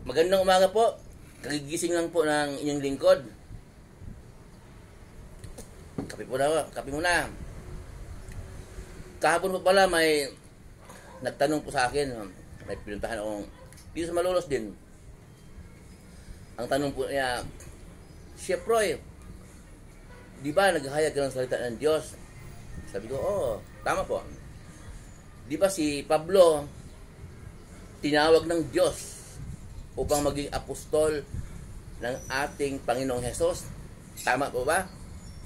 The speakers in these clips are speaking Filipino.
Magandang umaga po. Kagigising lang po ng inyong lingkod. Kape muna. Kahapon po pala may nagtanong po sa akin. May pinuntahan akong dito sa Malolos din. Ang tanong po niya, Chef Roy, di ba naghahayag ka ng salita ng Diyos? Sabi ko, oo, tama po. Di ba si Pablo tinawag ng Diyos upang maging apostol ng ating Panginoong Hesus? Tama po ba?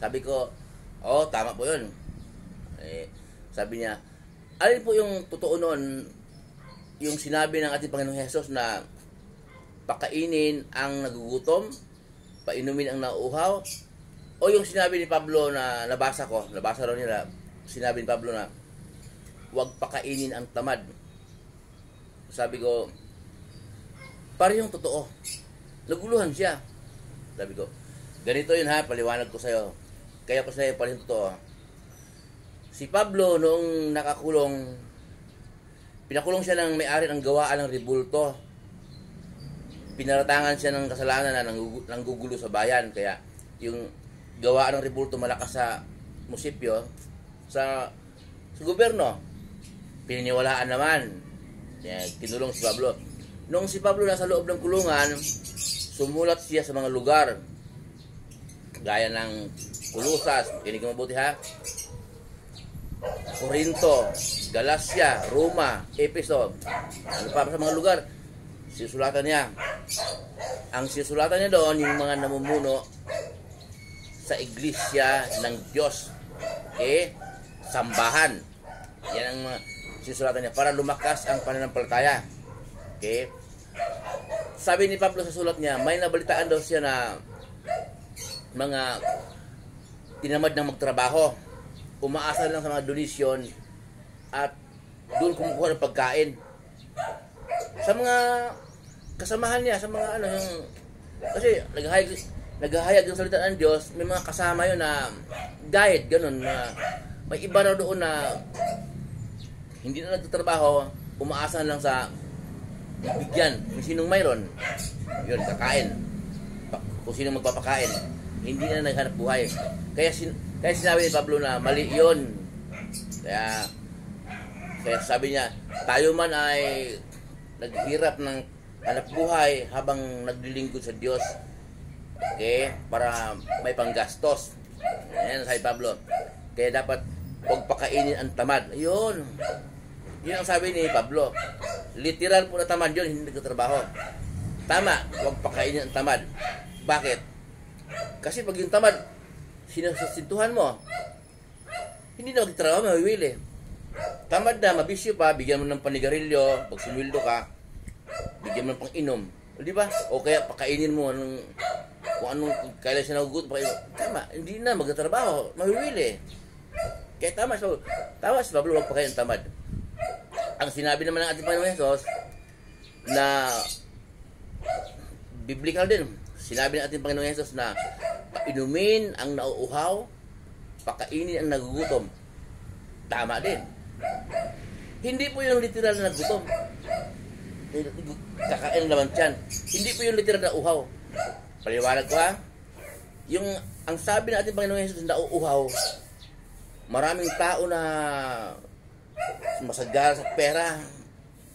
Sabi ko, oo, tama po yun. Sabi niya, alin po yung totoo noon, yung sinabi ng ating Panginoong Hesus na pakainin ang nagugutom, painumin ang nauuhaw, o yung sinabi ni Pablo na nabasa raw nila, sinabi ni Pablo na huwag pakainin ang tamad. Sabi ko, parehong totoo. Naguluhan siya. Sabi ko, ganito yun ha, paliwanag ko sa'yo. Kaya ko sa'yo, parehong totoo. Si Pablo, noong nakakulong, pinakulong siya ng may-ari ng gawaan ng rebulto. Pinaratangan siya ng kasalanan na nanggugulo sa bayan. Kaya yung gawaan ng rebulto malakas sa munisipyo, sa gobyerno, pininiwalaan naman. Kinulong si Pablo. Nung si Pablo nasa loob ng kulungan, sumulat siya sa mga lugar gaya ng Colosas, kinig mo mabuti ha, Corinto, Galacia, Roma, Efeso, ano pa sa mga lugar, sisulatan niya. Ang sisulatan niya doon, yung mga namumuno sa iglesia ng Diyos, sambahan. Yan ang mga sisulatan niya para lumakas ang pananampalataya. Okay? Sabi ni Pablo sa sulat niya, may nabalitaan daw siya na mga tinamad ng magtrabaho, umaasa lang sa mga donation at doon kumukuha ng pagkain. Sa mga kasamahan niya, sa mga kasi naghahayag ng salita ng Diyos, may mga kasama yun na diet, ganun, na may iba na doon na hindi na nagtatrabaho, umaasa lang sa bigyan kung sinong mayroon, yun, kakain. Kung sinong magpapakain, hindi na naghanap buhay. Kaya sinabi ni Pablo na mali yun. Kaya sabi niya, tayo man ay naghirap ng hanap buhay habang naglilingkod sa Diyos, okay, para may panggastos. Ayan, sabi Pablo. Kaya dapat huwag pakainin ang tamad. Yun ang sabi ni Pablo. Literal po na tamad yun, hindi nagtatrabaho. Tama, huwag pakainin ang tamad. Bakit? Kasi pag yung tamad, sinususintuhan mo, hindi na magtatrabaho, mawiwili. Tamad na, mabisyo pa, bigyan mo ng panigarilyo, pag sumildo ka, bigyan mo ng pang-inom. Di ba? O kaya pakainin mo kung anong kailan siya nagugutom, tama, hindi na magtatrabaho, mawiwili. Kaya tama si Pablo, huwag pakainin ang tamad. Ang sinabi naman ng ating Panginoong Hesus na biblical din, sinabi ng ating Panginoong Hesus na painumin ang nauuhaw, pakainin ang nagugutom. Tama din. Hindi po yung literal na nagutom, kakain naman tiyan. Hindi po yung literal na uhaw. Paliwanag ko ha, ang sabi ng ating Panginoong Hesus na nauuhaw, maraming tao na masagara sa pera,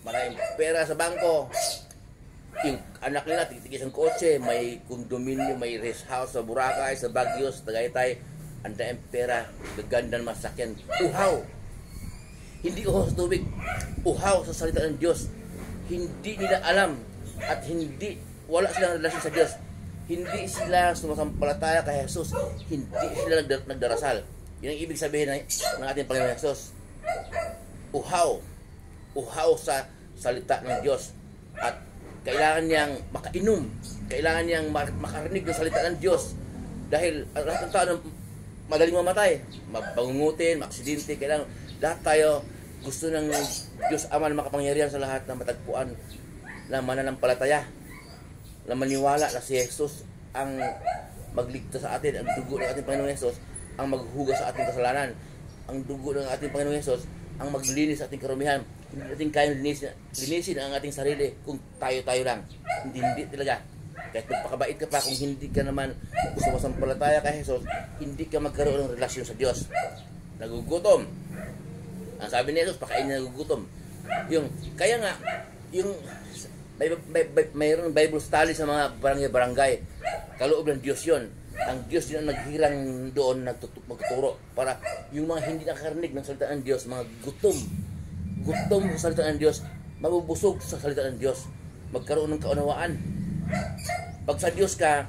maraming pera sa bangko, yung anak nila titigis ang kotse, may condominium, may rest house sa Boracay, sa Baguio, sa Tagaytay, ang daing pera, gaganda ng masakyan. Uhaw. Hindi uhaw sa tubig, uhaw sa salita ng Diyos. Hindi nila alam at wala silang relasyon sa Diyos. Hindi sila sumasampalataya kay Jesus, hindi sila nagdarasal. Yun ang ibig sabihin ng ating Panginoon Jesus. Uhaw sa salita ng Diyos. At kailangan niyang makainom, kailangan niyang makarinig ng salita ng Diyos. Dahil lahat ng tao madaling mamatay, mabangungutin, maaksidente, kailangan lahat tayo gusto ng Diyos Ama na makapangyarihan sa lahat na matagpuan na mananampalataya, na maniwala na si Jesus ang magligtas sa atin. Ang dugo ng ating Panginoong Jesus ang maghuhugas sa ating kasalanan. Ang dugo ng ating Panginoong Jesus ang maglinis sa ating karumihan. Hindi natin kayang linisin ang ating sarili kung tayo-tayo lang. Hindi talaga. Kahit magpakabait ka pa, kung hindi ka naman sumasampalataya kay Jesus, hindi ka magkaroon ng relasyon sa Diyos. Nagugutom. Ang sabi ni Jesus, pakainin na nagugutom. Kaya nga, mayroong Bible study sa mga barangay. Kaloob ng Diyos yun. Ang Diyos din ang naghirang doon, magtuturo para yung mga hindi nakakarinig ng salita ng Diyos, mga gutom sa salita ng Diyos, mabubusog sa salita ng Diyos, magkaroon ng kaunawaan. Pag sa Diyos ka,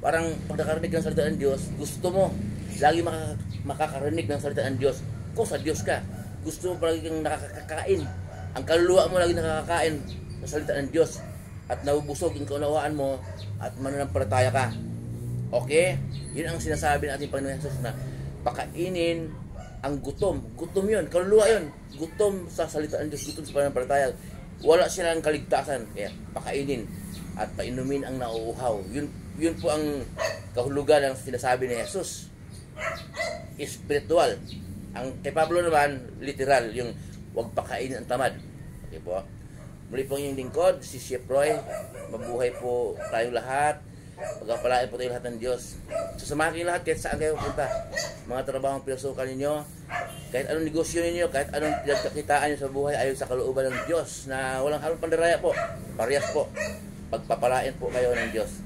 parang pag nakarinig ng salita ng Diyos, gusto mo lagi makakarinig ng salita ng Diyos. Kung sa Diyos ka, gusto mo palagi kang nakakakain. Ang kaluluwa mo lagi nakakakain sa salita ng Diyos at nabubusog yung kaunawaan mo at mananampalataya ka. Okay? Yun ang sinasabi ng ating Panginoon Jesus na pakainin ang gutom. Gutom yun, kaluluwa yun. Gutom sa salita ng Diyos, gutom sa pananampalataya. Wala silang kaligtasan. Kaya pakainin at painumin ang nauuhaw. Yun po ang kahulugan ng sinasabi ni Jesus. Spiritual. Ang kay Pablo naman, literal. Yung huwag pakainin ang tamad. Okay po? Muli po yung lingkod, si Chef Roy. Mabuhay po tayong lahat. Pagpapalain po tayo lahat ng Diyos. Sasamahan kayo lahat kahit saan kayo punta. Mga trabahong pinasukan ninyo, kahit anong negosyo ninyo, kahit anong pinagkakitaan nyo sa buhay, ayon sa kalooban ng Diyos na walang halong pandaraya po. Parehas po. Pagpapalain po kayo ng Diyos.